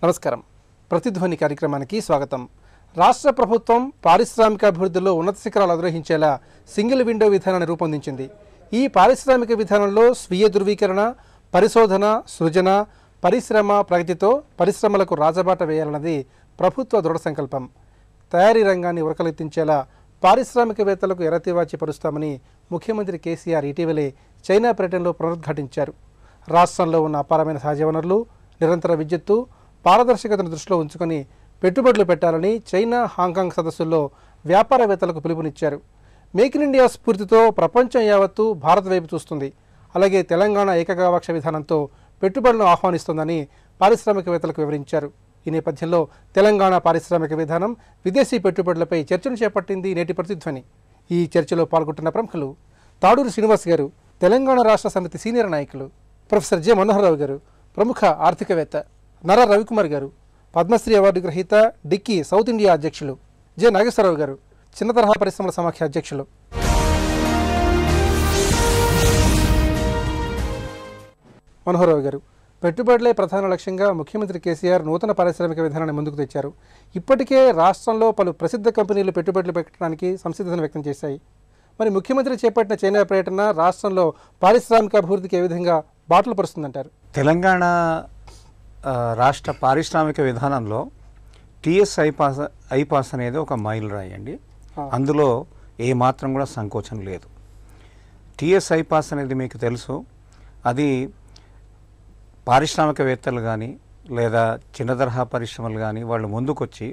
నమస్కారం. ప్రతిధ్వని కార్యక్రమానికి స్వాగతం. రాష్ట్ర ప్రభుత్వం పారిశ్రామిక అభివృద్ధిలో ఉన్నత శిఖరాలు అధిరోహించేలా సింగిల్ విండో విధానాన్ని రూపొందించింది. ఈ పారిశ్రామిక విధానంలో స్వీయ ధృవీకరణ, పరిశోధన, సృజన, పరిశ్రమ ప్రగతితో పరిశ్రమలకు రాజబాట వేయాలన్నది ప్రభుత్వ దృఢ సంకల్పం. తయారీ రంగాన్ని ఉరకలెత్తించేలా పారిశ్రామికవేత్తలకు ఎరతివాచి పరుస్తామని ముఖ్యమంత్రి కేసీఆర్ ఇటీవలే చైనా పర్యటనలో పునరుద్ఘాటించారు. రాష్ట్రంలో ఉన్న అపారమైన సహజ వనరులు, నిరంతర విద్యుత్తు, పారదర్శకతను దృష్టిలో ఉంచుకొని పెట్టుబడులు పెట్టాలని చైనా, హాంకాంగ్ సదస్సుల్లో వ్యాపారవేత్తలకు పిలుపునిచ్చారు. మేక్ ఇన్ ఇండియా స్ఫూర్తితో ప్రపంచం యావత్తు భారత్ వైపు చూస్తుంది. అలాగే తెలంగాణ ఏకగవాక్ష విధానంతో పెట్టుబడులను ఆహ్వానిస్తోందని పారిశ్రామికవేత్తలకు వివరించారు. ఈ నేపథ్యంలో తెలంగాణ పారిశ్రామిక విధానం విదేశీ పెట్టుబడులపై చర్చను చేపట్టింది నేటి ప్రతిధ్వని. ఈ చర్చలో పాల్గొంటున్న ప్రముఖులు తాడూరు శ్రీనివాస్ గారు, తెలంగాణ రాష్ట్ర సమితి సీనియర్ నాయకులు; ప్రొఫెసర్ జె మనోహరరావు గారు, ప్రముఖ ఆర్థికవేత్త; నర రవికుమార్ గారు, పద్మశ్రీ అవార్డు గ్రహీత, డిక్కీ సౌత్ ఇండియా అధ్యక్షులు; జె నాగేశ్వరరావు గారు, చిన్న తరహా పరిశ్రమల సమాఖ్య అధ్యక్షులు. మనోహరరావు గారు, పెట్టుబడులే ప్రధాన లక్ష్యంగా ముఖ్యమంత్రి కేసీఆర్ నూతన పారిశ్రామిక విధానాన్ని ముందుకు తెచ్చారు. ఇప్పటికే రాష్ట్రంలో పలు ప్రసిద్ధ కంపెనీలు పెట్టుబడులు పెట్టడానికి సంసిద్ధతను వ్యక్తం చేశాయి. మరి ముఖ్యమంత్రి చేపట్టిన చైనా పర్యటన రాష్ట్రంలో పారిశ్రామిక అభివృద్ధికి ఏ విధంగా బాటలు పరుస్తుందంటారు? తెలంగాణ రాష్ట్ర పారిశ్రామిక విధానంలో టీఎస్ ఐపాస్ అనేది ఒక మైల్ రాయి అండి. అందులో ఏమాత్రం కూడా సంకోచం లేదు. టీఎస్ ఐపాస్ అనేది మీకు తెలుసు, అది పారిశ్రామికవేత్తలు కానీ లేదా చిన్న తరహా పరిశ్రమలు కానీ వాళ్ళు ముందుకొచ్చి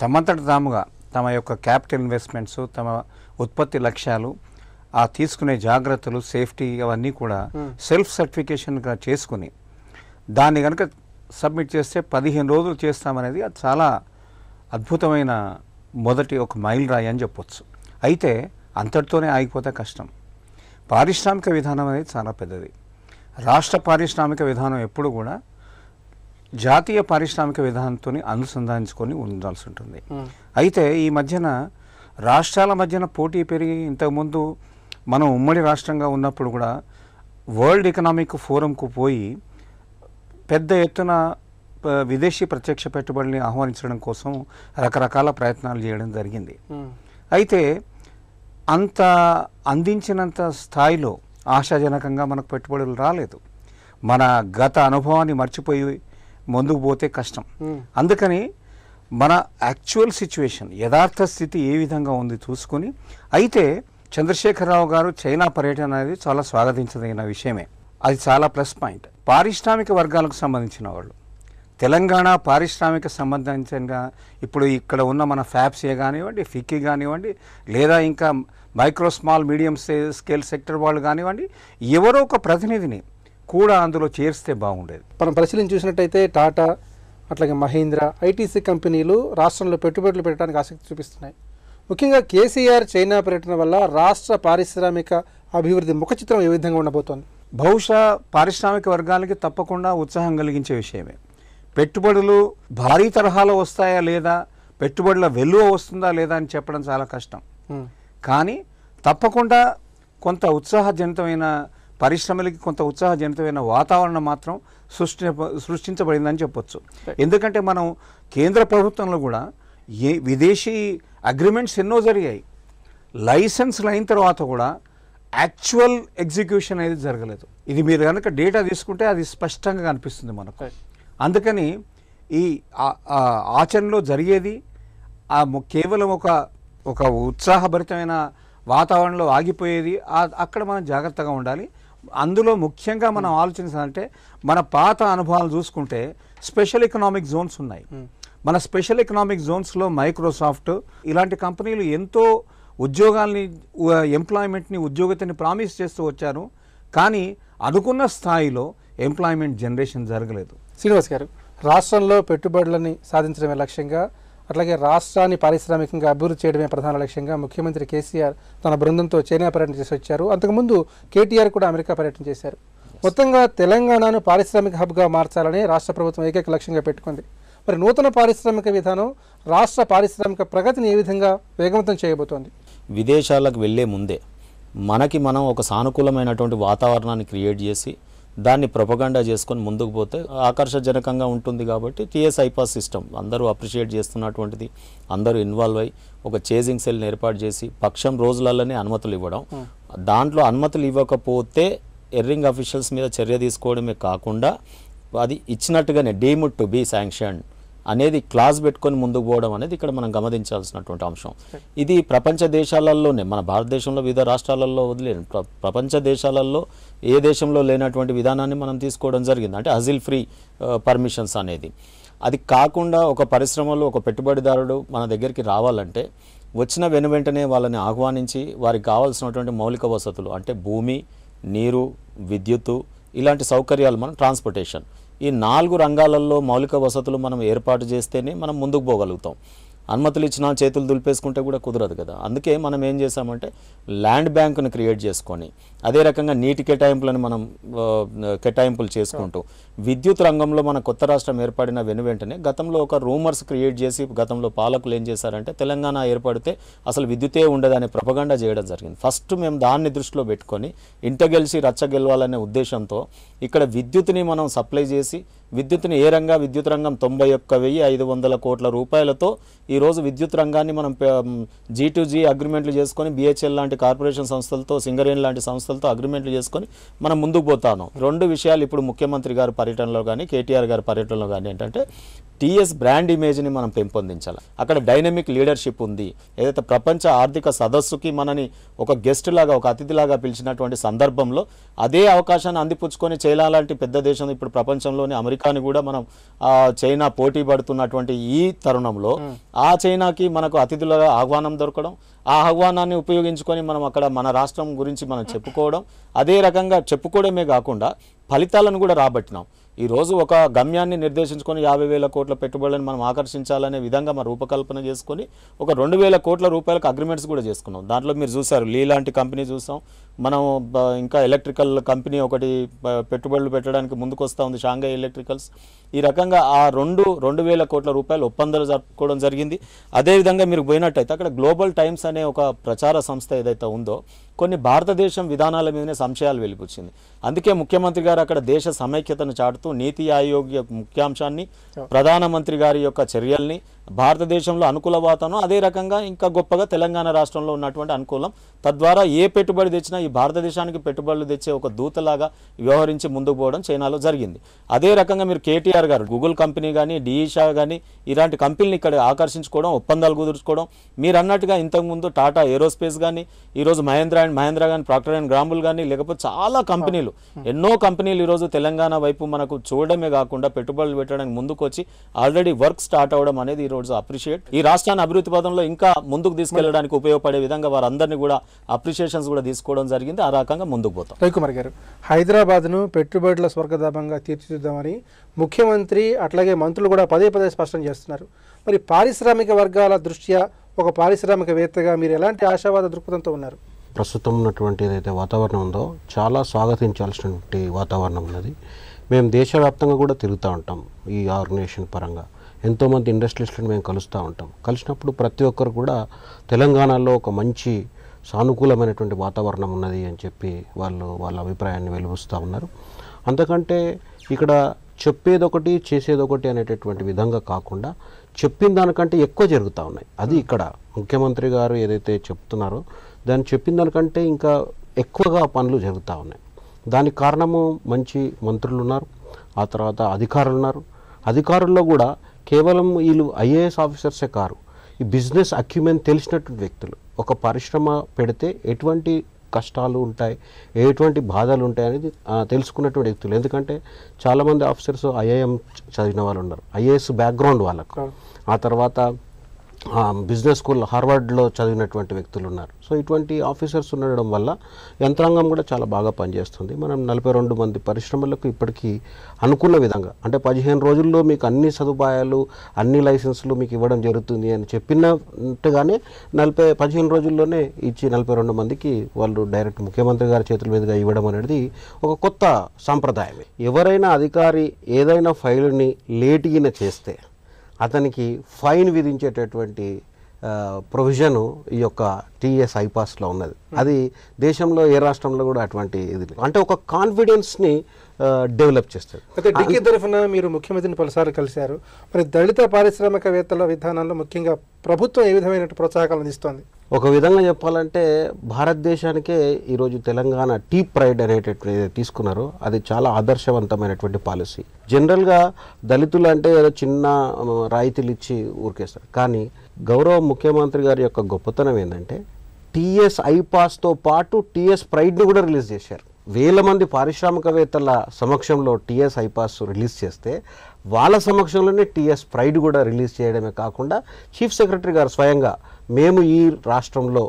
తమంతట తాముగా తమ యొక్క క్యాపిటల్ ఇన్వెస్ట్మెంట్స్, తమ ఉత్పత్తి లక్ష్యాలు, ఆ తీసుకునే జాగ్రత్తలు, సేఫ్టీ అవన్నీ కూడా సెల్ఫ్ సర్టిఫికేషన్గా చేసుకుని దాన్ని కనుక సబ్మిట్ చేస్తే 15 రోజులు చేస్తామనేది అది చాలా అద్భుతమైన మొదటి ఒక మైల్ రాయి అని చెప్పొచ్చు. అయితే అంతటితోనే ఆగిపోతే కష్టం. పారిశ్రామిక విధానం అనేది చాలా పెద్దది. రాష్ట్ర పారిశ్రామిక విధానం ఎప్పుడు కూడా జాతీయ పారిశ్రామిక విధానంతో అనుసంధానించుకొని ఉండాల్సి ఉంటుంది. అయితే ఈ మధ్యన రాష్ట్రాల మధ్యన పోటీ పెరిగి, ఇంతకుముందు మనం ఉమ్మడి రాష్ట్రంగా ఉన్నప్పుడు కూడా వరల్డ్ ఎకనామిక్ ఫోరంకు పోయి పెద్ద ఎత్తున విదేశీ ప్రత్యక్ష పెట్టుబడుల్ని ఆహ్వానించడం కోసం రకరకాల ప్రయత్నాలు చేయడం జరిగింది. అయితే అంత అందించినంత స్థాయిలో ఆశాజనకంగా మనకు పెట్టుబడులు రాలేదు. మన గత అనుభవాన్ని మర్చిపోయి ముందుకు పోతే కష్టం. అందుకని మన యాక్చువల్ సిచ్యువేషన్, యథార్థ స్థితి ఏ విధంగా ఉంది చూసుకొని, అయితే చంద్రశేఖరరావు గారు చైనా పర్యటన అనేది చాలా స్వాగతించదగిన విషయమే. అది చాలా ప్లస్ పాయింట్. పారిశ్రామిక వర్గాలకు సంబంధించిన వాళ్ళు, తెలంగాణ పారిశ్రామిక సంబంధించిన ఇప్పుడు ఇక్కడ ఉన్న మన ఫ్యాప్సే కానివ్వండి, ఫిక్కీ కానివ్వండి, లేదా ఇంకా micro small medium scale sector వాళ్ళు కానివ్వండి, ఎవరో ఒక ప్రతినిధిని కూడా అందులో చేరిస్తే బాగుండేది. మనం పరిశీలించి చూసినట్టయితే టాటా, అట్లాగే మహీంద్ర, ఐటీసీ కంపెనీలు రాష్ట్రంలో పెట్టుబడులు పెట్టడానికి ఆసక్తి చూపిస్తున్నాయి. ముఖ్యంగా కేసీఆర్ చైనా పర్యటన వల్ల రాష్ట్ర పారిశ్రామిక అభివృద్ధి ముఖ చిత్రం ఏ విధంగా ఉండబోతోంది? బహుశా పారిశ్రామిక వర్గాలకి తప్పకుండా ఉత్సాహం కలిగించే విషయమే. పెట్టుబడులు భారీ తరహాలో వస్తాయా లేదా, పెట్టుబడుల వెలువ వస్తుందా లేదా అని చెప్పడం చాలా కష్టం. కానీ తప్పకుండా కొంత ఉత్సాహజనితమైన పరిశ్రమలకి కొంత ఉత్సాహజనితమైన వాతావరణం మాత్రం సృష్టించబడిందని చెప్పొచ్చు. ఎందుకంటే మనం కేంద్ర ప్రభుత్వంలో కూడా విదేశీ అగ్రిమెంట్స్ ఎన్నో జరిగాయి. లైసెన్స్లు అయిన తర్వాత కూడా యాక్చువల్ ఎగ్జిక్యూషన్ అనేది జరగలేదు. ఇది మీరు కనుక డేటా తీసుకుంటే అది స్పష్టంగా కనిపిస్తుంది మనకు. అందుకని ఈ ఆచరణలో జరిగేది కేవలం ఒక ఉత్సాహభరితమైన వాతావరణంలో ఆగిపోయేది. అక్కడ మనం జాగ్రత్తగా ఉండాలి. అందులో ముఖ్యంగా మనం ఆలోచించాలంటే మన పాత అనుభవాలు చూసుకుంటే స్పెషల్ ఎకనామిక్ జోన్స్ ఉన్నాయి. మన స్పెషల్ ఎకనామిక్ జోన్స్లో మైక్రోసాఫ్ట్ ఇలాంటి కంపెనీలు ఎంతో ఉద్యోగాల్ని, ఎంప్లాయ్మెంట్ని, ఉద్యోగతని ప్రామిస్ చేస్తూ వచ్చారు. కానీ అనుకున్న స్థాయిలో ఎంప్లాయ్మెంట్ జనరేషన్ జరగలేదు. శ్రీనివాస్ గారు, రాష్ట్రంలో పెట్టుబడులని సాధించడమే లక్ష్యంగా, అట్లాగే రాష్ట్రాన్ని పారిశ్రామికంగా అభివృద్ధి చేయడమే ప్రధాన లక్ష్యంగా ముఖ్యమంత్రి కేసీఆర్ తన బృందంతో చైనా పర్యటన చేసి వచ్చారు. అంతకుముందు కేటీఆర్ కూడా అమెరికా పర్యటన చేశారు. మొత్తంగా తెలంగాణను పారిశ్రామిక హబ్గా మార్చాలని రాష్ట్ర ప్రభుత్వం ఏకైక లక్ష్యంగా పెట్టుకుంది. మరి నూతన పారిశ్రామిక విధానం రాష్ట్ర పారిశ్రామిక ప్రగతిని ఏ విధంగా వేగవంతం చేయబోతోంది? విదేశాలకు వెళ్ళే ముందే మనం ఒక సానుకూలమైనటువంటి వాతావరణాన్ని క్రియేట్ చేసి దాన్ని ప్రొపగండా చేసుకొని ముందుకు పోతే ఆకర్షజనకంగా ఉంటుంది. కాబట్టి టీఎస్ ఐపాస్ సిస్టమ్ అందరూ అప్రిషియేట్ చేస్తున్నటువంటిది. అందరూ ఇన్వాల్వ్ అయ్యి ఒక చేజింగ్ సెల్ని ఏర్పాటు చేసి పక్షం రోజులలోనే అనుమతులు ఇవ్వడం. దాంట్లో అనుమతులు ఇవ్వకపోతే ఎర్రింగ్ అఫీషియల్స్ మీద చర్య తీసుకోవడమే కాకుండా అది ఇచ్చినట్టుగానే డీమ్డ్ టు బీ శాంక్షన్ అనేది క్లాజ్ పెట్టుకొని ముందుకు పోవడం అనేది ఇక్కడ మనం గమనించాల్సినటువంటి అంశం. ఇది ప్రపంచ దేశాలలోనే, మన భారతదేశంలో వివిధ రాష్ట్రాలలో వదిలేను, ప్రపంచ దేశాలలో ఏ దేశంలో లేనటువంటి విధానాన్ని మనం తీసుకోవడం జరిగింది. అంటే హజిల్ ఫ్రీ పర్మిషన్స్ అనేది. అది కాకుండా ఒక పరిశ్రమలో ఒక పెట్టుబడిదారుడు మన దగ్గరికి రావాలంటే వచ్చిన వెనువెంటనే వాళ్ళని ఆహ్వానించి వారికి కావాల్సినటువంటి మౌలిక వసతులు అంటే భూమి, నీరు, విద్యుత్తు ఇలాంటి సౌకర్యాలు, మనం ట్రాన్స్పోర్టేషన్, ఈ 4 రంగాలలో మౌలిక వసతులు మనం ఏర్పాటు చేస్తేనే మనం ముందుకు పోగలుగుతాం. అనుమతులు ఇచ్చినా చేతులు దులిపేసుకుంటే కూడా కుదరదు కదా. అందుకే మనం ఏం చేసామంటే ల్యాండ్ బ్యాంకుని క్రియేట్ చేసుకొని అదే రకంగా నీటి కేటాయింపులను మనం కేటాయింపులు చేసుకుంటూ విద్యుత్ రంగంలో మన కొత్త రాష్ట్రం ఏర్పడిన వెనువెంటనే గతంలో ఒక రూమర్స్ క్రియేట్ చేసి గతంలో పాలకులు ఏం చేశారంటే తెలంగాణ ఏర్పడితే అసలు విద్యుతే ఉండదనే ప్రొపగండా చేయడం జరిగింది. ఫస్ట్ మేము దాన్ని దృష్టిలో పెట్టుకొని ఇంట గెలిచి రచ్చ గెలవాలనే ఉద్దేశంతో ఇక్కడ విద్యుత్ని మనం సప్లై చేసి విద్యుత్ని విద్యుత్ రంగం 91,500 కోట్ల రూపాయలతో ఈరోజు విద్యుత్ రంగాన్ని మనం G2G అగ్రిమెంట్లు చేసుకొని BHL లాంటి కార్పొరేషన్ సంస్థలతో, సింగరేణి లాంటి సంస్థలతో అగ్రిమెంట్లు చేసుకొని మనం ముందుకు పోతాను. 2 విషయాలు ఇప్పుడు ముఖ్యమంత్రి గారి పర్యటనలో కానీ కేటీఆర్ గారి పర్యటనలో కానీ ఏంటంటే టీఎస్ బ్రాండ్ ఇమేజ్ని మనం పెంపొందించాలి. అక్కడ డైనమిక్ లీడర్షిప్ ఉంది. ఏదైతే ప్రపంచ ఆర్థిక సదస్సుకి మనని ఒక గెస్ట్ లాగా, ఒక అతిథిలాగా పిలిచినటువంటి సందర్భంలో అదే అవకాశాన్ని అందిపుచ్చుకొని చైనా లాంటి పెద్ద దేశం, ఇప్పుడు ప్రపంచంలోని అమెరికాని కూడా మనం చైనా పోటీ పడుతున్నటువంటి ఈ తరుణంలో ఆ చైనాకి మనకు అతిథులుగా ఆహ్వానం దొరకడం, ఆ ఆహ్వానాన్ని ఉపయోగించుకొని మనం అక్కడ మన రాష్ట్రం గురించి మనం చెప్పుకోవడం, అదే రకంగా చెప్పుకోవడమే కాకుండా ఫలితాలను కూడా రాబట్టినాం. ఈరోజు ఒక గమ్యాన్ని నిర్దేశించుకొని 50,000 కోట్ల పెట్టుబడులను మనం ఆకర్షించాలనే విధంగా మనం రూపకల్పన చేసుకొని ఒక 2,000 కోట్ల రూపాయలకు అగ్రిమెంట్స్ కూడా చేసుకున్నాం. దాంట్లో మీరు చూసారు, లీ లాంటి కంపెనీ చూసాం మనం. ఇంకా ఎలక్ట్రికల్ కంపెనీ ఒకటి పెట్టుబడులు పెట్టడానికి ముందుకు వస్తూ ఉంది, షాంఘై ఎలక్ట్రికల్స్. ఈ రకంగా ఆ 2,000 కోట్ల రూపాయలు ఒప్పందాలు జరుపుకోవడం జరిగింది. అదేవిధంగా మీరు పోయినట్టయితే అక్కడ గ్లోబల్ టైమ్స్ అనే ఒక ప్రచార సంస్థ ఏదైతే ఉందో కొన్ని భారతదేశం విధానాల మీదనే సంశయాలు వెలిపుచ్చింది. అందుకే ముఖ్యమంత్రి గారు అక్కడ దేశ సమైక్యతను చాటుతూ నీతి ఆయోగ్ ముఖ్యాంశాన్ని, ప్రధానమంత్రి గారి యొక్క చర్యల్ని, భారతదేశంలో అనుకూల వాతావరణం, అదే రకంగా ఇంకా గొప్పగా తెలంగాణ రాష్ట్రంలో ఉన్నటువంటి అనుకూలం, తద్వారా ఏ పెట్టుబడి తెచ్చినా ఈ భారతదేశానికి పెట్టుబడులు తెచ్చే ఒక దూతలాగా వ్యవహరించి ముందుకు పోవడం చైనాలో జరిగింది. అదే రకంగా మీరు కేటీఆర్ గారు గూగుల్ కంపెనీ కానీ, డిఈషా కానీ ఇలాంటి కంపెనీని ఇక్కడ ఆకర్షించుకోవడం, ఒప్పందాలు కుదుర్చుకోవడం, మీరు అన్నట్టుగా ఇంతకుముందు టాటా ఏరోస్పేస్ కానీ, ఈరోజు మహేంద్ర కానీ, ప్రాక్టర్ అండ్ గ్రాంబుల్ కానీ, లేకపోతే చాలా కంపెనీలు, ఎన్నో కంపెనీలు ఈరోజు తెలంగాణ వైపు మనకు చూడడమే కాకుండా పెట్టుబడులు పెట్టడానికి ముందుకు వచ్చి ఆల్రెడీ వర్క్ స్టార్ట్ అవ్వడం అనేది ఈరోజు అప్రిషియేట్. ఈ రాష్ట్రాన్ని అభివృద్ధి పదంలో ఇంకా ముందుకు తీసుకెళ్లడానికి ఉపయోగపడే విధంగా వారందరినీ కూడా అప్రిషియేషన్స్ కూడా తీసుకోవడం జరిగింది. ఆ రకంగా ముందుకు పోతాం. రవికుమార్ గారు, హైదరాబాద్ను పెట్టుబడుల స్వర్గధామంగా తీర్చిదిద్దామని ముఖ్యమంత్రి అట్లాగే మంత్రులు కూడా పదే స్పష్టం చేస్తున్నారు. మరి పారిశ్రామిక వర్గాల దృష్ట్యా ఒక పారిశ్రామికవేత్తగా మీరు ఎలాంటి ఆశావాద దృక్పథంతో ఉన్నారు? ప్రస్తుతం ఉన్నటువంటి ఏదైతే వాతావరణం ఉందో చాలా స్వాగతించాల్సినటువంటి వాతావరణం ఉన్నది. మేము దేశవ్యాప్తంగా కూడా తిరుగుతూ ఉంటాం. ఈ ఆర్గనైజేషన్ పరంగా ఎంతోమంది ఇండస్ట్రియలిస్టులను మేము కలుస్తూ ఉంటాం. కలిసినప్పుడు ప్రతి ఒక్కరు కూడా తెలంగాణలో ఒక మంచి సానుకూలమైనటువంటి వాతావరణం ఉన్నది అని చెప్పి వాళ్ళ అభిప్రాయాన్ని వెలువరుస్తూ ఉన్నారు. అంతకంటే ఇక్కడ చెప్పేదొకటి చేసేదొకటి అనేటటువంటి విధంగా కాకుండా చెప్పిన దానికంటే ఎక్కువ జరుగుతూ ఉన్నాయి. అది ఇక్కడ ముఖ్యమంత్రి గారు ఏదైతే చెప్తున్నారో దాన్ని చెప్పిన దానికంటే ఇంకా ఎక్కువగా పనులు జరుగుతూ ఉన్నాయి. దానికి కారణము మంచి మంత్రులు ఉన్నారు, ఆ తర్వాత అధికారులు ఉన్నారు. అధికారుల్లో కూడా కేవలం వీళ్ళు ఐఏఎస్ ఆఫీసర్సే కారు, ఈ బిజినెస్ అక్యుమెన్ తెలిసినటువంటి వ్యక్తులు. ఒక పరిశ్రమ పెడితే ఎటువంటి కష్టాలు ఉంటాయి, ఎటువంటి బాధలు ఉంటాయి అనేది తెలుసుకున్నటువంటి వ్యక్తులు. ఎందుకంటే చాలామంది ఆఫీసర్స్ ఐఐఎం చదివిన వాళ్ళు ఉన్నారు, ఐఏఎస్ బ్యాక్గ్రౌండ్ వాళ్ళకు. ఆ తర్వాత బిజినెస్ స్కూల్ హార్వర్డ్లో చదివినటువంటి వ్యక్తులు ఉన్నారు. సో ఇటువంటి ఆఫీసర్స్ ఉండడం వల్ల యంత్రాంగం కూడా చాలా బాగా పనిచేస్తుంది. మనం 42 మంది పరిశ్రమలకు ఇప్పటికీ అనుకున్న విధంగా, అంటే 15 రోజుల్లో మీకు అన్ని సదుపాయాలు, అన్ని లైసెన్సులు మీకు ఇవ్వడం జరుగుతుంది అని చెప్పినట్టుగానే 15 రోజుల్లోనే ఇచ్చి 42 మందికి వాళ్ళు డైరెక్ట్ ముఖ్యమంత్రి గారి చేతుల మీదుగా ఇవ్వడం అనేది ఒక కొత్త సాంప్రదాయమే. ఎవరైనా అధికారి ఏదైనా ఫైలుని లేటుగిన చేస్తే అతనికి ఫైన్ విధించేటటువంటి ప్రొవిజను ఈ యొక్క టీఎస్ ఐపాస్లో ఉన్నది. అది దేశంలో ఏ రాష్ట్రంలో కూడా అటువంటి ఇది లేదు. అంటే ఒక కాన్ఫిడెన్స్ని డెవలప్ చేస్తుంది. అయితే డికి తరఫున మీరు ముఖ్యమంత్రిని పలుసార్లు కలిశారు. మరి దళిత పారిశ్రామికవేత్తల విధానంలో ముఖ్యంగా ప్రభుత్వం ఏ విధమైన ప్రోత్సాహకాలు అందిస్తోంది? ఒక విధంగా చెప్పాలంటే భారతదేశానికే ఈరోజు తెలంగాణ టీ ప్రైడ్ అనేటటువంటి తీసుకున్నారో అది చాలా ఆదర్శవంతమైనటువంటి పాలసీ. జనరల్గా దళితులు అంటే ఏదో చిన్న రాయితీలు ఇచ్చి ఊరికేస్తారు. కానీ గౌరవ ముఖ్యమంత్రి గారి యొక్క గొప్పతనం ఏంటంటే టీఎస్ ఐపాస్తో పాటు టీఎస్ ప్రైడ్ని కూడా రిలీజ్ చేశారు. వేల మంది పారిశ్రామికవేత్తల సమక్షంలో టీఎస్ ఐపాస్ రిలీజ్ చేస్తే వాళ్ళ సమక్షంలోనే టీఎస్ ప్రైడ్ కూడా రిలీజ్ చేయడమే కాకుండా చీఫ్ సెక్రటరీ గారు స్వయంగా మేము ఈ రాష్ట్రంలో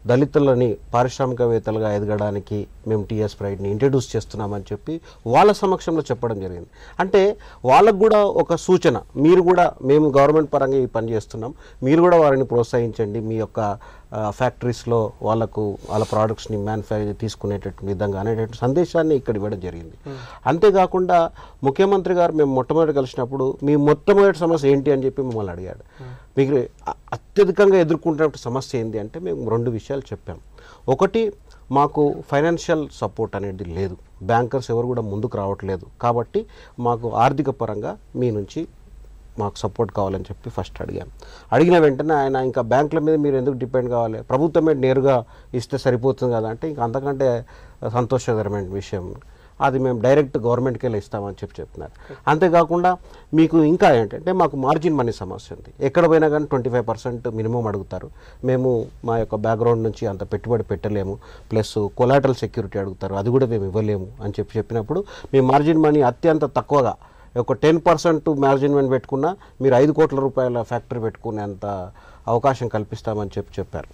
దళితులని పారిశ్రామికవేత్తలుగా ఎదగడానికి మేము టీఎస్ ప్రైడ్ని ఇంట్రడ్యూస్ చేస్తున్నామని చెప్పి వాళ్ళ సమక్షంలో చెప్పడం జరిగింది. అంటే వాళ్ళకు కూడా ఒక సూచన, మీరు కూడా మేము గవర్నమెంట్ పరంగా ఈ పని చేస్తున్నాం, మీరు కూడా వారిని ప్రోత్సహించండి, మీ యొక్క ఫ్యాక్టరీస్లో వాళ్ళకు వాళ్ళ ప్రోడక్ట్స్ని మ్యానుఫ్యాక్చర్ తీసుకునేటటువంటి విధంగా అనేటటువంటి సందేశాన్ని ఇక్కడ ఇవ్వడం జరిగింది. అంతేకాకుండా ముఖ్యమంత్రి గారు మేము మొట్టమొదటి కలిసినప్పుడు మీ మొట్టమొదటి సమస్య ఏంటి అని చెప్పి మమ్మల్ని అడిగాడు. మీకు అత్యధికంగా ఎదుర్కొంటున్న సమస్య ఏంటి అంటే మేము 2 విషయాలు చెప్పాం. ఒకటి, మాకు ఫైనాన్షియల్ సపోర్ట్ అనేది లేదు, బ్యాంకర్స్ ఎవరు కూడా ముందుకు రావట్లేదు, కాబట్టి మాకు ఆర్థిక పరంగా మీ నుంచి మాకు సపోర్ట్ కావాలని చెప్పి ఫస్ట్ అడిగాను. అడిగిన వెంటనే ఆయన ఇంకా బ్యాంకుల మీద మీరు ఎందుకు డిపెండ్ కావాలి, ప్రభుత్వమే నేరుగా ఇస్తే సరిపోతుంది కదా అంటే ఇంకా అంతకంటే సంతోషకరమైన విషయం, అది మేము డైరెక్ట్ గవర్నమెంట్కి వెళ్ళి ఇస్తామని చెప్తున్నారు. అంతేకాకుండా మీకు ఇంకా ఏంటంటే మాకు మార్జిన్ మనీ సమస్య ఉంది, ఎక్కడ పోయినా కానీ 25% మినిమం అడుగుతారు, మేము మా యొక్క బ్యాక్గ్రౌండ్ నుంచి అంత పెట్టుబడి పెట్టలేము, ప్లస్ కొలాటరల్ సెక్యూరిటీ అడుగుతారు, అది కూడా మేము ఇవ్వలేము అని చెప్పినప్పుడు మీ మార్జిన్ మనీ అత్యంత తక్కువగా ఒక 10% మార్జిన్ మనీ పెట్టుకున్నా మీరు 5 కోట్ల రూపాయల ఫ్యాక్టరీ పెట్టుకునేంత అవకాశం కల్పిస్తామని చెప్పారు.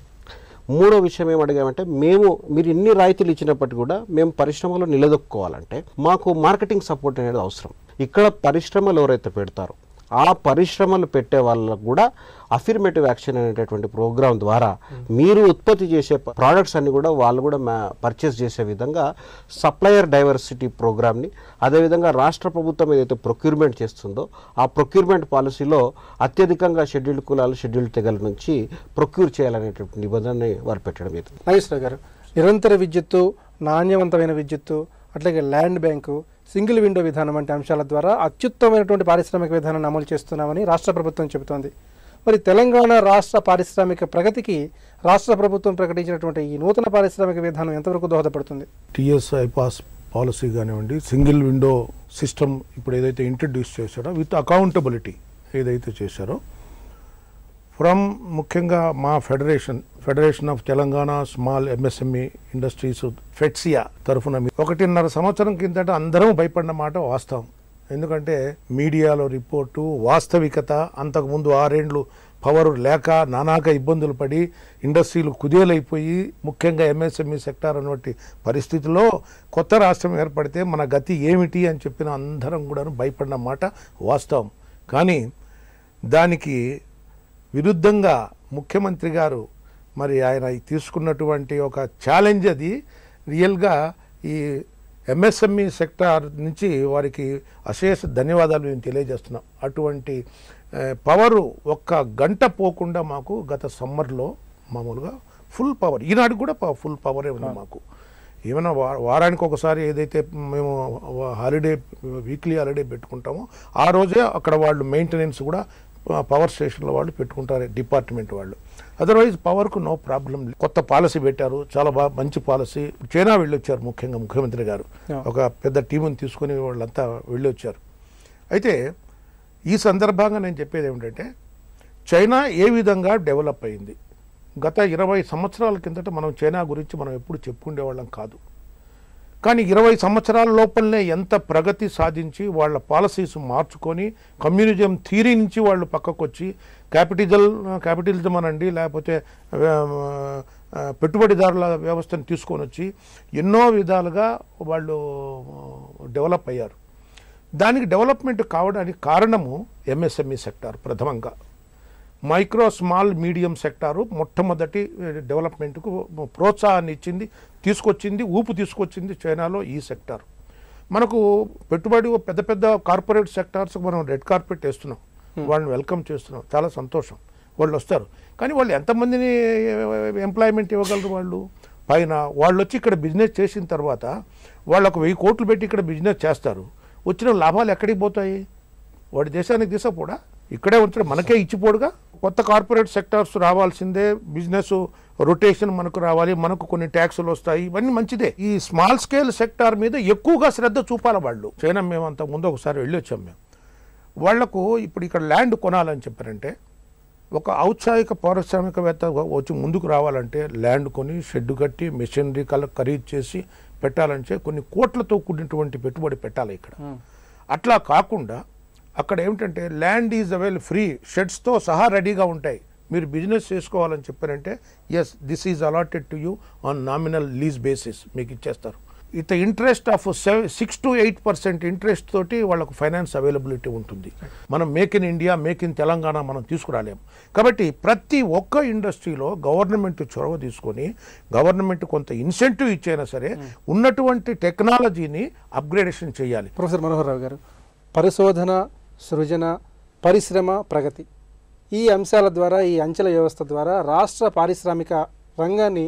మూడో విషయం ఏం అడిగామంటే మీరు ఇన్ని రాయితీలు ఇచ్చినప్పటికీ కూడా మేము పరిశ్రమలో నిలదొక్కుకోవాలంటే మాకు మార్కెటింగ్ సపోర్ట్ అనేది అవసరం. ఇక్కడ పరిశ్రమలు ఎవరైతే పెడతారో ఆ పరిశ్రమలు పెట్టే వాళ్ళకు కూడా అఫిర్మేటివ్ యాక్షన్ అనేటటువంటి ప్రోగ్రాం ద్వారా మీరు ఉత్పత్తి చేసే ప్రోడక్ట్స్ అన్ని కూడా వాళ్ళు కూడా పర్చేస్ చేసే విధంగా సప్లయర్ డైవర్సిటీ ప్రోగ్రామ్ని, అదేవిధంగా రాష్ట్ర ప్రభుత్వం ఏదైతే ప్రొక్యూర్మెంట్ చేస్తుందో ఆ ప్రొక్యూర్మెంట్ పాలసీలో అత్యధికంగా షెడ్యూల్డ్ కులాలు షెడ్యూల్డ్ తెగల నుంచి ప్రొక్యూర్ చేయాలనేటువంటి నిబంధనని వారు పెట్టడం జరిగింది. నాగేశ్వరరావు గారు, నిరంతర విద్యుత్తు, నాణ్యవంతమైన విద్యుత్తు, అట్లాగే ల్యాండ్ బ్యాంకు, సింగిల్ విండో విధానం వంటి అంశాల ద్వారా అత్యుత్తమైనటువంటి పారిశ్రామిక విధానాన్ని అమలు చేస్తున్నామని రాష్ట్ర ప్రభుత్వం చెబుతోంది. మరి తెలంగాణ రాష్ట్ర పారిశ్రామిక ప్రగతికి రాష్ట్ర ప్రభుత్వం ప్రకటించినటువంటి ఈ నూతన పారిశ్రామిక విధానం ఎంతవరకు దోహదపడుతుంది? టీఎస్ ఐపాస్ పాలసీ కానివ్వండి, సింగిల్ విండో సిస్టమ్ ఇప్పుడు ఏదైతే ఇంట్రడ్యూస్ చేశారో విత్ అకౌంటబిలిటీ ఏదైతే చేశారో ఫ్రమ్ ముఖ్యంగా మా federation of Telangana small MSME industries Fedsia తరఫున 1.5 సంవత్సరం కిందట అందరం భయపడిన మాట వాస్తవం. ఎందుకంటే మీడియాలో రిపోర్టు వాస్తవికత, అంతకుముందు 6 ఏళ్ళు పవర్ లేక నానాక ఇబ్బందులు పడి ఇండస్ట్రీలు కుదేలైపోయి ముఖ్యంగా ఎంఎస్ఎంఈ సెక్టార్ అన్నటువంటి పరిస్థితిలో కొత్త రాష్ట్రం ఏర్పడితే మన గతి ఏమిటి అని చెప్పిన అందరం కూడా భయపడిన మాట వాస్తవం. కానీ దానికి విరుద్ధంగా ముఖ్యమంత్రి గారు మరి ఆయన తీసుకున్నటువంటి ఒక ఛాలెంజ్ అది రియల్గా ఈ ఎంఎస్ఎంఈ సెక్టార్ నుంచి వారికి అశేష ధన్యవాదాలు మేము తెలియజేస్తున్నాం. అటువంటి పవరు 1 గంట పోకుండా మాకు గత సమ్మర్లో మామూలుగా ఫుల్ పవర్, ఈనాడు కూడా ఫుల్ పవరే ఉంది మాకు. ఏమైనా వారానికి ఒకసారి ఏదైతే మేము వీక్లీ హాలిడే పెట్టుకుంటామో ఆ రోజే అక్కడ వాళ్ళు మెయింటెనెన్స్ కూడా పవర్ స్టేషన్లో వాళ్ళు పెట్టుకుంటారు, డిపార్ట్మెంట్ వాళ్ళు. అదర్వైజ్ పవర్కు నో ప్రాబ్లం. కొత్త పాలసీ పెట్టారు, చాలా మంచి పాలసీ. చైనా వెళ్ళొచ్చారు, ముఖ్యంగా ముఖ్యమంత్రి గారు ఒక పెద్ద టీముని తీసుకొని వాళ్ళంతా వెళ్ళొచ్చారు. అయితే ఈ సందర్భంగా నేను చెప్పేది ఏమిటంటే చైనా ఏ విధంగా డెవలప్ అయింది. గత 20 సంవత్సరాల కిందట మనం చైనా గురించి మనం ఎప్పుడు చెప్పుకునేవాళ్ళం కాదు. కానీ 20 సంవత్సరాల లోపలనే ఎంత ప్రగతి సాధించి వాళ్ళ పాలసీస్ మార్చుకొని కమ్యూనిజం థియరీ నుంచి వాళ్ళు పక్కకు వచ్చి క్యాపిటలిజం అనండి, లేకపోతే పెట్టుబడిదారుల వ్యవస్థను తీసుకొని వచ్చి ఎన్నో విధాలుగా వాళ్ళు డెవలప్ అయ్యారు. దానికి డెవలప్మెంట్ కావడానికి కారణము ఎంఎస్ఎంఈ సెక్టార్. ప్రథమంగా మైక్రో స్మాల్ మీడియం సెక్టారు మొట్టమొదటి డెవలప్మెంట్కు ప్రోత్సాహాన్ని ఇచ్చింది, ఊపు తీసుకొచ్చింది చైనాలో ఈ సెక్టార్. మనకు పెట్టుబడి పెద్ద కార్పొరేట్ సెక్టార్స్కి మనం రెడ్ కార్పెట్ వేస్తున్నాం, వాళ్ళని వెల్కమ్ చేస్తున్నాం, చాలా సంతోషం. వాళ్ళు వస్తారు. కానీ వాళ్ళు ఎంతమందిని ఎంప్లాయ్మెంట్ ఇవ్వగలరు? వాళ్ళు పైన వాళ్ళు వచ్చి ఇక్కడ బిజినెస్ చేసిన తర్వాత వాళ్ళకు 1000 కోట్లు పెట్టి ఇక్కడ బిజినెస్ చేస్తారు. వచ్చిన లాభాలు ఎక్కడికి పోతాయి? వాడి దేశానికి తీసుకపోడా, ఇక్కడే ఉంచడం, మనకే ఇచ్చిపోడుగా. కొత్త కార్పొరేట్ సెక్టార్స్ రావాల్సిందే, బిజినెస్ రొటేషన్ మనకు రావాలి, మనకు కొన్ని ట్యాక్సులు వస్తాయి, ఇవన్నీ మంచిదే. ఈ స్మాల్ స్కేల్ సెక్టార్ మీద ఎక్కువగా శ్రద్ధ చూపాలి వాళ్ళు. చైనా మేము అంత ముందు ఒకసారి వెళ్ళి వచ్చాం. మేము వాళ్లకు ఇప్పుడు ఇక్కడ ల్యాండ్ కొనాలని చెప్పారంటే, ఒక ఔత్సాహిక పారిశ్రామికవేత్త వచ్చి ముందుకు రావాలంటే ల్యాండ్ కొని షెడ్ కట్టి మెషినరీ ఖరీదు చేసి పెట్టాలంటే కొన్ని కోట్లతో కూడినటువంటి పెట్టుబడి పెట్టాలి ఇక్కడ. అట్లా కాకుండా అక్కడ ఏమిటంటే ల్యాండ్ ఈజ్ అవైల్ ఫ్రీ, షెడ్స్తో సహా రెడీగా ఉంటాయి. మీరు బిజినెస్ చేసుకోవాలని చెప్పారంటే yes this is allotted to you on nominal lease basis మీకు ఇచ్చేస్తారు. ఇత ఇంట్రెస్ట్ ఆఫ్ 6 to 8% ఇంట్రెస్ట్ తోటి వాళ్ళకు ఫైనాన్స్ అవైలబిలిటీ ఉంటుంది. మనం make in India, make in Telangana మనం తీసుకురాలేము. కాబట్టి ప్రతి ఒక్క ఇండస్ట్రీలో గవర్నమెంట్ చొరవ తీసుకొని గవర్నమెంట్ కొంత ఇన్సెంటివ్ ఇచ్చైనా సరే ఉన్నటువంటి టెక్నాలజీని అప్గ్రేడేషన్ చేయాలి. ప్రొఫెసర్ మనోహర్ రావు గారు, పరిశోధన, సృజన, పరిశ్రమ, ప్రగతి ఈ అంశాల ద్వారా, ఈ అంచెల వ్యవస్థ ద్వారా రాష్ట్ర పారిశ్రామిక రంగాన్ని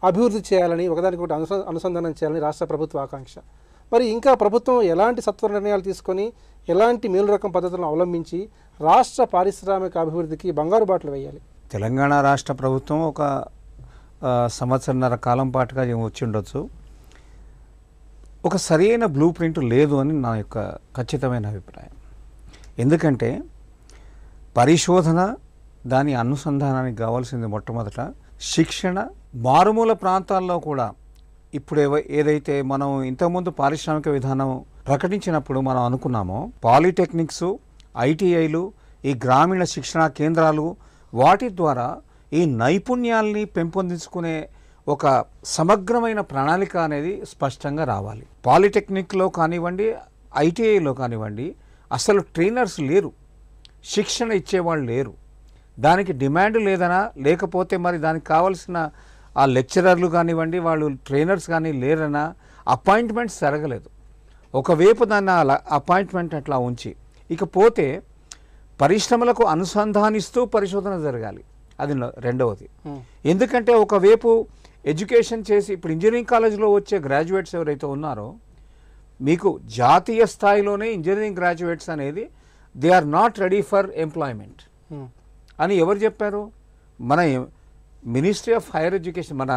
అభివృద్ధి చేయాలని, ఒకదానికొకటి అనుసంధానం చేయాలని రాష్ట్ర ప్రభుత్వ ఆకాంక్ష. మరి ఇంకా ప్రభుత్వం ఎలాంటి సత్వర నిర్ణయాలు తీసుకొని ఎలాంటి మేలు రకం పద్ధతులను అవలంబించి రాష్ట్ర పారిశ్రామిక అభివృద్ధికి బంగారు బాటలు వేయాలి? తెలంగాణ రాష్ట్ర ప్రభుత్వం ఒక సంవత్సరన్నర కాలం పాటుగా వచ్చి ఉండొచ్చు. ఒక సరైన బ్లూ ప్రింట్ లేదు అని నా యొక్క ఖచ్చితమైన అభిప్రాయం. ఎందుకంటే పరిశోధన, దాని అనుసంధానానికి కావాల్సింది మొట్టమొదట శిక్షణ. మారుమూల ప్రాంతాల్లో కూడా ఇప్పుడు ఏదైతే మనం ఇంతకుముందు పారిశ్రామిక విధానం ప్రకటించినప్పుడు మనం అనుకున్నామో, పాలిటెక్నిక్స్, ఐటీఐలు, ఈ గ్రామీణ శిక్షణా కేంద్రాలు, వాటి ద్వారా ఈ నైపుణ్యాల్ని పెంపొందించుకునే ఒక సమగ్రమైన ప్రణాళిక అనేది స్పష్టంగా రావాలి. పాలిటెక్నిక్లో కానివ్వండి, ఐటీఐలో కానివ్వండి, అసలు ట్రైనర్స్ లేరు, శిక్షణ ఇచ్చేవాళ్ళు లేరు. దానికి డిమాండ్ లేదనా, లేకపోతే మరి దానికి కావాల్సిన ఆ లెక్చరర్లు కానివ్వండి, వాళ్ళు ట్రైనర్స్ కానీ లేరనా, అపాయింట్మెంట్స్ జరగలేదు. ఒకవైపు దాన్ని అపాయింట్మెంట్ అట్లా ఉంచి, ఇకపోతే పరిశ్రమలకు అనుసంధానిస్తూ పరిశోధన జరగాలి. అది రెండవది. ఎందుకంటే ఒకవైపు ఎడ్యుకేషన్ చేసి ఇప్పుడు ఇంజనీరింగ్ కాలేజ్లో వచ్చే గ్రాడ్యుయేట్స్ ఎవరైతే ఉన్నారో, మీకు జాతీయ స్థాయిలోనే ఇంజనీరింగ్ గ్రాడ్యుయేట్స్ అనేది they are not ready for employment అని ఎవరు చెప్పారు? మన మినిస్ట్రీ ఆఫ్ హైయర్ ఎడ్యుకేషన్, మన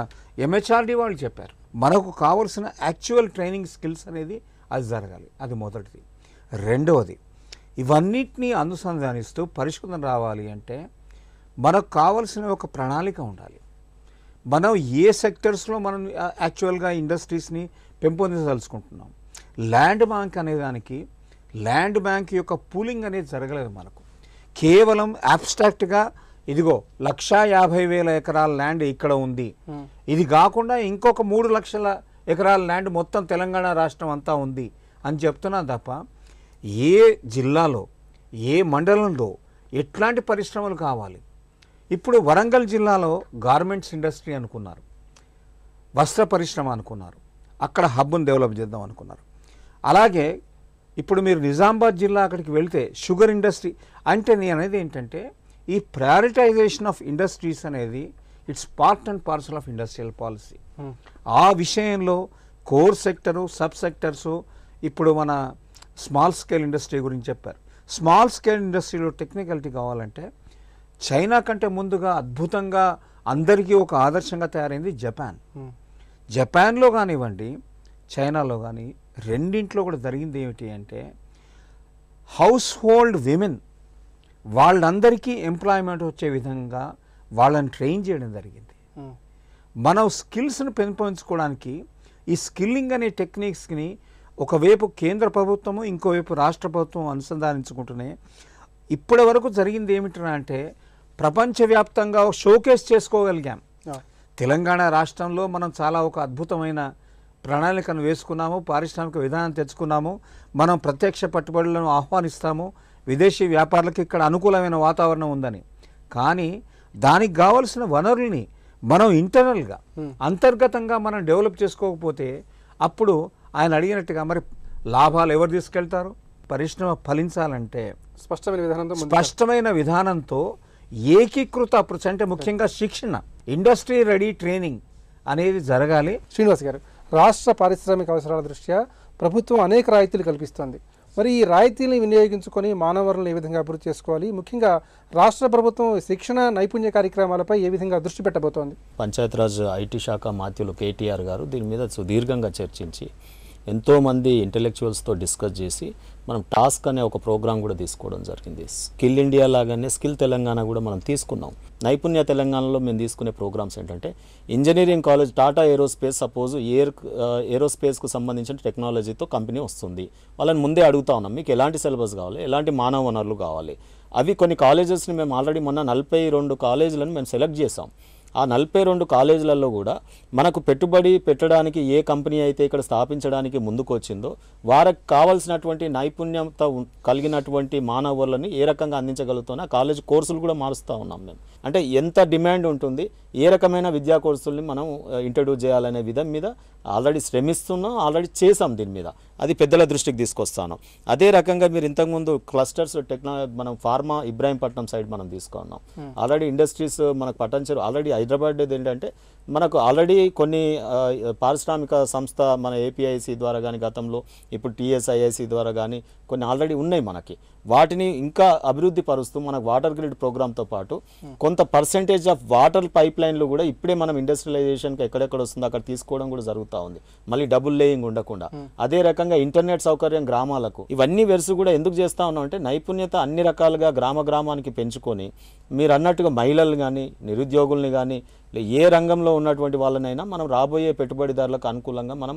ఎంహెచ్ఆర్డి వాళ్ళు చెప్పారు. మనకు కావాల్సిన యాక్చువల్ ట్రైనింగ్ స్కిల్స్ అనేది అది జరగాలి. అది మొదటిది. రెండవది, ఇవన్నిటినీ అనుసంధానిస్తూ పరిశోధన రావాలి అంటే మనకు కావాల్సిన ఒక ప్రణాళిక ఉండాలి. మనం ఏ సెక్టర్స్లో మనం యాక్చువల్గా ఇండస్ట్రీస్ని పెంపొందించదలుచుకుంటున్నాం. ల్యాండ్ బ్యాంక్ అనే దానికి, ల్యాండ్ బ్యాంక్ యొక్క పూలింగ్ అనేది జరగలేదు మనకు. కేవలం అబ్స్ట్రాక్ట్గా ఇదిగో 150,000 ఎకరాల ల్యాండ్ ఇక్కడ ఉంది, ఇది కాకుండా ఇంకొక 3 లక్షల ఎకరాల ల్యాండ్ మొత్తం తెలంగాణ రాష్ట్రం అంతా ఉంది అని చెప్తున్నా తప్ప ఏ జిల్లాలో, ఏ మండలంలో ఎట్లాంటి పరిశ్రమలు కావాలి? ఇప్పుడు వరంగల్ జిల్లాలో గార్మెంట్స్ ఇండస్ట్రీ అనుకున్నారు, వస్త్ర పరిశ్రమ అనుకున్నారు, అక్కడ హబ్ను డెవలప్ చేద్దాం అనుకున్నారు. అలాగే ఇప్పుడు మీరు నిజామాబాద్ జిల్లా అక్కడికి వెళ్తే షుగర్ ఇండస్ట్రీ అంటే అనేది ఏంటంటే ఈ ప్రయారిటైజేషన్ ఆఫ్ ఇండస్ట్రీస్ అనేది it's part and parcel of industrial policy. ఆ విషయంలో కోర్ సెక్టరు, సబ్ సెక్టర్సు, ఇప్పుడు మన స్మాల్ స్కేల్ ఇండస్ట్రీ గురించి చెప్పారు. స్మాల్ స్కేల్ ఇండస్ట్రీలో టెక్నికాలిటీ కావాలంటే చైనా కంటే ముందుగా అద్భుతంగా అందరికీ ఒక ఆదర్శంగా తయారైంది జపాన్. జపాన్లో కానివ్వండి, చైనాలో కానీ రెండింట్లో కూడా జరిగింది ఏమిటి అంటే హౌస్ హోల్డ్ విమెన్ వాళ్ళందరికీ ఎంప్లాయ్మెంట్ వచ్చే విధంగా వాళ్ళని ట్రైన్ చేయడం జరిగింది. మనం స్కిల్స్ని పెంపొందించుకోవడానికి ఈ స్కిల్లింగ్ అనే టెక్నిక్స్ని ఒకవైపు కేంద్ర ప్రభుత్వము, ఇంకోవైపు రాష్ట్ర ప్రభుత్వం అనుసంధానించుకుంటూనే ఇప్పటి వరకు జరిగింది ఏమిటంటే అంటే ప్రపంచవ్యాప్తంగా షోకేస్ చేసుకోగలిగాం. తెలంగాణ రాష్ట్రంలో మనం చాలా ఒక అద్భుతమైన ప్రణాళికను వేసుకున్నాము, పారిశ్రామిక విధానం తెచ్చుకున్నాము, మనం ప్రత్యక్ష పెట్టుబడులను ఆహ్వానిస్తాము, విదేశీ వ్యాపారులకు ఇక్కడ అనుకూలమైన వాతావరణం ఉందని. కానీ దానికి కావాల్సిన వనరుల్ని మనం ఇంటర్నల్గా, అంతర్గతంగా మనం డెవలప్ చేసుకోకపోతే అప్పుడు ఆయన అడిగినట్టుగా మరి లాభాలు ఎవరు తీసుకెళ్తారు? పరిశ్రమ ఫలించాలంటే స్పష్టమైన విధానంతో ఏకీకృత అప్రోచ్ అంటే ముఖ్యంగా శిక్షణ, ఇండస్ట్రీ రెడీ ట్రైనింగ్ అనేది జరగాలి. శ్రీనివాస్ గారు, రాష్ట్ర పారిశ్రామిక అవసరాల దృష్ట్యా ప్రభుత్వం అనేక రాయితీలు కల్పిస్తోంది. మరి ఈ రాయితీలను వినియోగించుకొని మానవ వనరులను ఏ విధంగా అభివృద్ధి చేసుకోవాలి? ముఖ్యంగా రాష్ట్ర ప్రభుత్వం శిక్షణ నైపుణ్య కార్యక్రమాలపై ఏ విధంగా దృష్టి పెట్టబోతోంది? పంచాయతీరాజ్ ఐటీ శాఖ మాత్యులు కేటీఆర్ గారు దీని మీద సుదీర్ఘంగా చర్చించి ఎంతోమంది ఇంటెలెక్చువల్స్తో డిస్కస్ చేసి మనం టాస్క్ అనే ఒక ప్రోగ్రామ్ కూడా తీసుకోవడం జరిగింది. స్కిల్ ఇండియా లాగానే స్కిల్ తెలంగాణ కూడా మనం తీసుకున్నాం. నైపుణ్య తెలంగాణలో మేము తీసుకునే ప్రోగ్రామ్స్ ఏంటంటే engineering college Tata aerospace suppose ఏరోస్పేస్కు సంబంధించిన టెక్నాలజీతో కంపెనీ వస్తుంది. వాళ్ళని ముందే అడుగుతా ఉన్నాం, మీకు ఎలాంటి సిలబస్ కావాలి, ఎలాంటి మానవ వనరులు కావాలి. అవి కొన్ని కాలేజెస్ని మేము ఆల్రెడీ మొన్న 42 కాలేజీలను మేము సెలెక్ట్ చేసాం. ఆ 42 కాలేజీలలో కూడా మనకు పెట్టుబడి పెట్టడానికి ఏ కంపెనీ అయితే ఇక్కడ స్థాపించడానికి ముందుకు వచ్చిందో వారికి కావాల్సినటువంటి నైపుణ్యత కలిగినటువంటి మానవులని ఏ రకంగా అందించగలుగుతామో ఆ కాలేజ్ కోర్సులు కూడా మారుస్తూ ఉన్నాం మేము. అంటే ఎంత డిమాండ్ ఉంటుంది, ఏ రకమైన విద్యా కోర్సుల్ని మనం ఇంట్రడ్యూస్ చేయాలనే విధం మీద ఆల్రెడీ శ్రమిస్తున్నాం, ఆల్రెడీ చేసాం. దీని మీద అది పెద్దల దృష్టికి తీసుకొస్తాను. అదే రకంగా మీరు ఇంతకుముందు క్లస్టర్స్ మనం ఫార్మా ఇబ్రాహీంపట్నం సైడ్ మనం తీసుకున్నాం. ఆల్రెడీ ఇండస్ట్రీస్ మనకు పట్టణం ఆల్రెడీ హైదరాబాద్ ఏంటంటే మనకు ఆల్రెడీ కొన్ని పారిశ్రామిక సంస్థ మన ఏపీఐసి ద్వారా కానీ గతంలో ఇప్పుడు టీఎస్ఐఐసి ద్వారా కానీ కొన్ని ఆల్రెడీ ఉన్నాయి మనకి. వాటిని ఇంకా అభివృద్ధి పరుస్తూ మనకు వాటర్ గ్రిడ్ ప్రోగ్రామ్తో పాటు కొంత పర్సెంటేజ్ ఆఫ్ వాటర్ పైప్ లైన్లు కూడా ఇప్పుడే మనం ఇండస్ట్రియలైజేషన్కి ఎక్కడెక్కడ వస్తుందో అక్కడ తీసుకోవడం కూడా జరుగుతూ ఉంది, మళ్ళీ డబుల్ లేయింగ్ ఉండకుండా. అదే రకంగా ఇంటర్నెట్ సౌకర్యం గ్రామాలకు ఇవన్నీ వెర్సు కూడా ఎందుకు చేస్తూ ఉన్నాం అంటే నైపుణ్యత అన్ని రకాలుగా గ్రామానికి పెంచుకొని మీరు అన్నట్టుగా మహిళలు కానీ నిరుద్యోగుల్ని కానీ ఏ రంగంలో ఉన్నటువంటి వాళ్ళనైనా మనం రాబోయే పెట్టుబడిదారులకు అనుకూలంగా మనం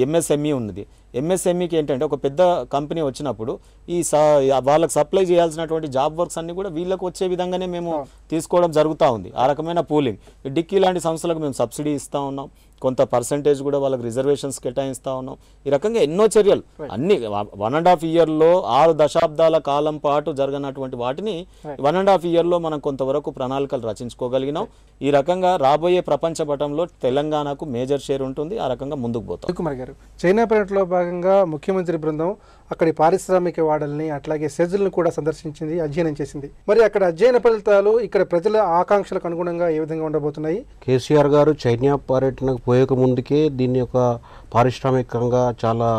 ఎంఎస్ఎంఈ ఉన్నది. ఎంఎస్ఎంఈకి ఏంటంటే ఒక పెద్ద కంపెనీ వచ్చినప్పుడు ఈ వాళ్ళకి సప్లై చేయాల్సినటువంటి జాబ్ వర్క్స్ అన్ని కూడా వీళ్ళకి వచ్చే విధంగానే మేము తీసుకోవడం జరుగుతూ ఉంది. ఆ రకమైన పూలింగ్ డిక్కీ లాంటి సంస్థలకు మేము సబ్సిడీ ఇస్తూ ఉన్నాం, కొంత పర్సంటేజ్ కూడా వాళ్ళకి రిజర్వేషన్స్ కేటాయిస్తూ ఉన్నాం. ఈ రకంగా ఎన్నో చర్యలు అన్ని 1.5 ఇయర్లో 6 దశాబ్దాల కాలం పాటు జరగనటువంటి వాటిని 1.5 ఇయర్లో మనం కొంతవరకు ప్రణాళికలు రచించుకోగలిగినాం. ఈ రకంగా రాబోయే ప్రపంచ పటంలో తెలంగాణకు మేజర్ షేర్ ఉంటుంది. ఆ రకంగా ముందుకు పోతాం. కుమార్ గారు, చైనా పర్యటనలో భాగంగా ముఖ్యమంత్రి బృందం అక్కడి పారిశ్రామిక వాడల్ని అట్లాగే సెజ్లను కూడా సందర్శించింది, అధ్యయనం చేసింది. మరి అక్కడ అధ్యయన ఫలితాలు ఇక్కడ ప్రజల ఆకాంక్షలకు అనుగుణంగా ఏ విధంగా ఉండబోతున్నాయి? కేసీఆర్ గారు చైనా పర్యటనకు పోయక ముందుకే దీన్ని ఒక పారిశ్రామికంగా చాలా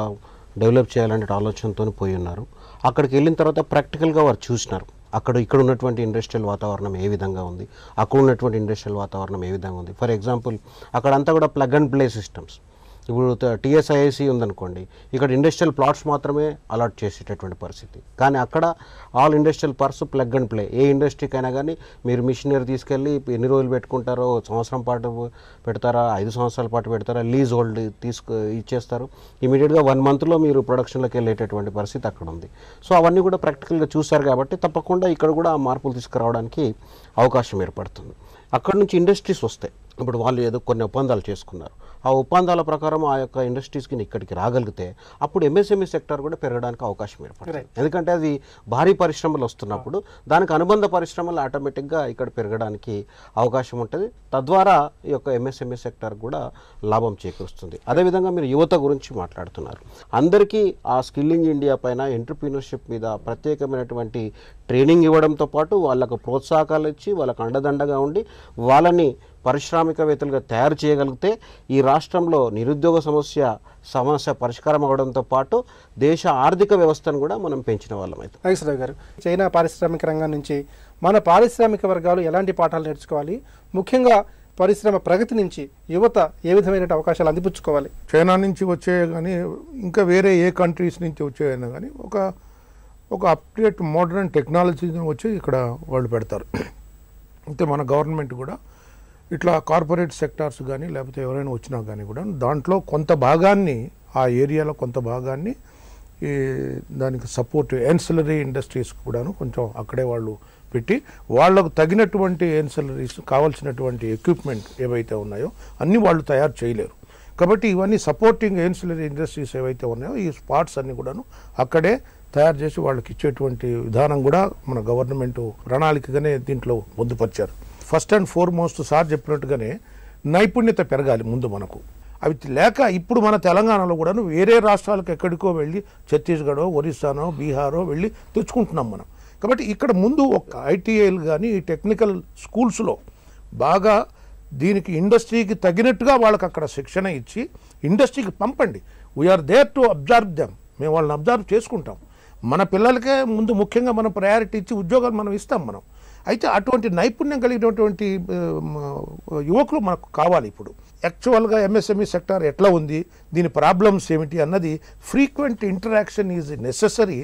డెవలప్ చేయాలనే ఆలోచనతో పోయి ఉన్నారు. అక్కడికి వెళ్ళిన తర్వాత ప్రాక్టికల్గా వారు చూసినారు ఇక్కడ ఉన్నటువంటి ఇండస్ట్రియల్ వాతావరణం ఏ విధంగా ఉంది, అక్కడ ఉన్నటువంటి ఇండస్ట్రియల్ వాతావరణం ఏ విధంగా ఉంది. ఫర్ ఎగ్జాంపుల్ అక్కడంతా కూడా ప్లగ్ అండ్ ప్లే సిస్టమ్స్. ఇప్పుడు టీఎస్ఐఐసి ఉందనుకోండి, ఇక్కడ ఇండస్ట్రియల్ ప్లాట్స్ మాత్రమే అలాట్ చేసేటటువంటి పరిస్థితి. కానీ అక్కడ all industrial parts plug and play. ఏ ఇండస్ట్రీకైనా కానీ మీరు మిషనరీ తీసుకెళ్ళి ఎన్ని రోజులు పెట్టుకుంటారో, సంవత్సరం పాటు పెడతారా, 5 సంవత్సరాల పాటు పెడతారా, లీజ్ హోల్డ్ ఇచ్చేస్తారు. ఇమీడియట్గా 1 మంత్లో మీరు ప్రొడక్షన్లోకి వెళ్ళేటటువంటి పరిస్థితి అక్కడ ఉంది. సో అవన్నీ కూడా ప్రాక్టికల్గా చూశారు కాబట్టి తప్పకుండా ఇక్కడ కూడా ఆ మార్పులు తీసుకురావడానికి అవకాశం ఏర్పడుతుంది. అక్కడ నుంచి ఇండస్ట్రీస్ వస్తాయి. ఇప్పుడు వాళ్ళు ఏదో కొన్ని ఒప్పందాలు చేసుకున్నారు, ఆ ఒప్పందాల ప్రకారం ఆ యొక్క ఇండస్ట్రీస్కి ఇక్కడికి రాగలిగితే అప్పుడు ఎంఎస్ఎంఈ సెక్టర్ కూడా పెరగడానికి అవకాశం ఏర్పడుతుంది. ఎందుకంటే అది భారీ పరిశ్రమలు వస్తున్నప్పుడు దానికి అనుబంధ పరిశ్రమలు ఆటోమేటిక్గా ఇక్కడ పెరగడానికి అవకాశం ఉంటుంది. తద్వారా ఈ యొక్క ఎంఎస్ఎంఈ సెక్టర్ కూడా లాభం చేకూరుస్తుంది. అదేవిధంగా మీరు యువత గురించి మాట్లాడుతున్నారు. అందరికీ ఆ స్కిల్లింగ్ ఇండియా పైన ఎంటర్‌ప్రెన్యూర్‌షిప్ మీద ప్రత్యేకమైనటువంటి ట్రైనింగ్ ఇవ్వడంతో పాటు వాళ్ళకు ప్రోత్సాహకాలు ఇచ్చి వాళ్ళకు అండదండగా ఉండి వాళ్ళని పారిశ్రామికవేత్తలుగా తయారు చేయగలిగితే ఈ రాష్ట్రంలో నిరుద్యోగ సమస్య పరిష్కారం అవడంతో పాటు దేశ ఆర్థిక వ్యవస్థను కూడా మనం పెంచిన వాళ్ళం అవుతాం. నాగేశ్వరరావు గారు, చైనా పారిశ్రామిక రంగం నుంచి మన పారిశ్రామిక వర్గాలు ఎలాంటి పాఠాలు నేర్చుకోవాలి? ముఖ్యంగా పరిశ్రమ ప్రగతి నుంచి యువత ఏ విధమైన అవకాశాలు అందిపుచ్చుకోవాలి? చైనా నుంచి వచ్చే కానీ ఇంకా వేరే ఏ కంట్రీస్ నుంచి వచ్చేయైనా కానీ ఒక అప్డేట్ మోడర్న్ టెక్నాలజీ వచ్చి ఇక్కడ వాళ్ళు పెడతారు. అయితే మన గవర్నమెంట్ కూడా ఇట్లా కార్పొరేట్ సెక్టార్స్ కానీ లేకపోతే ఎవరైనా వచ్చినా కానీ కూడా దాంట్లో కొంత భాగాన్ని, ఆ ఏరియాలో కొంత భాగాన్ని దానికి సపోర్ట్ ఎన్సిలరీ ఇండస్ట్రీస్ కూడాను కొంచెం అక్కడే వాళ్ళు పెట్టి వాళ్ళకు తగినటువంటి ఎన్సిలరీస్ కావాల్సినటువంటి ఎక్విప్మెంట్ ఏవైతే ఉన్నాయో అన్నీ వాళ్ళు తయారు చేయలేరు. కాబట్టి ఇవన్నీ సపోర్టింగ్ ఎన్సిలరీ ఇండస్ట్రీస్ ఏవైతే ఉన్నాయో ఈ స్పాట్స్ అన్నీ కూడాను అక్కడే తయారు చేసి వాళ్ళకి ఇచ్చేటువంటి విధానం కూడా మన గవర్నమెంట్ ప్రణాళికగానే దీంట్లో పొందుపరిచారు. ఫస్ట్ అండ్ ఫార్మోస్ట్ సార్ చెప్పినట్టుగానే నైపుణ్యత పెరగాలి ముందు మనకు. అవి లేక ఇప్పుడు మన తెలంగాణలో కూడా వేరే రాష్ట్రాలకు ఎక్కడికో వెళ్ళి ఛత్తీస్గఢో, ఒరిస్సానో, బీహారో వెళ్ళి తెచ్చుకుంటున్నాం మనం. కాబట్టి ఇక్కడ ముందు ఒక ఐటీఐలు కానీ ఈ టెక్నికల్ స్కూల్స్లో బాగా దీనికి ఇండస్ట్రీకి తగినట్టుగా వాళ్ళకి అక్కడ శిక్షణ ఇచ్చి ఇండస్ట్రీకి పంపండి. We are there to observe them. మేము వాళ్ళని అబ్జర్వ్ చేసుకుంటాం. మన పిల్లలకే ముందు ముఖ్యంగా మనం ప్రయారిటీ ఇచ్చి ఉద్యోగాలు మనం ఇస్తాం మనం. అయితే అటువంటి నైపుణ్యం కలిగినటువంటి యువకులు మనకు కావాలి. ఇప్పుడు యాక్చువల్గా ఎంఎస్ఎంఈ సెక్టార్ ఎట్లా ఉంది, దీని ప్రాబ్లమ్స్ ఏమిటి అన్నది frequent interaction is necessary,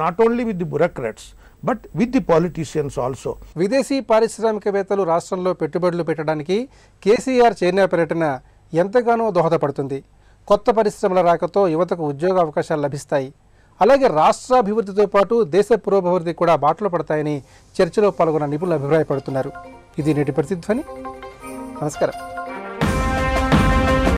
not only with the bureaucrats but with the politicians also. విదేశీ పారిశ్రామికవేత్తలు రాష్ట్రంలో పెట్టుబడులు పెట్టడానికి కేసీఆర్ చైనా పర్యటన ఎంతగానో దోహదపడుతుంది. కొత్త పరిశ్రమల రాకతో యువతకు ఉద్యోగ అవకాశాలు లభిస్తాయి. అలాగే రాష్ట్రాభివృద్ధితో పాటు దేశ పురోభివృద్ధి కూడా బాటలు పడతాయని చర్చలో పాల్గొన్న నిపుణులు అభిప్రాయపడుతున్నారు. ఇది నేటి ప్రతిధ్వని. నమస్కారం.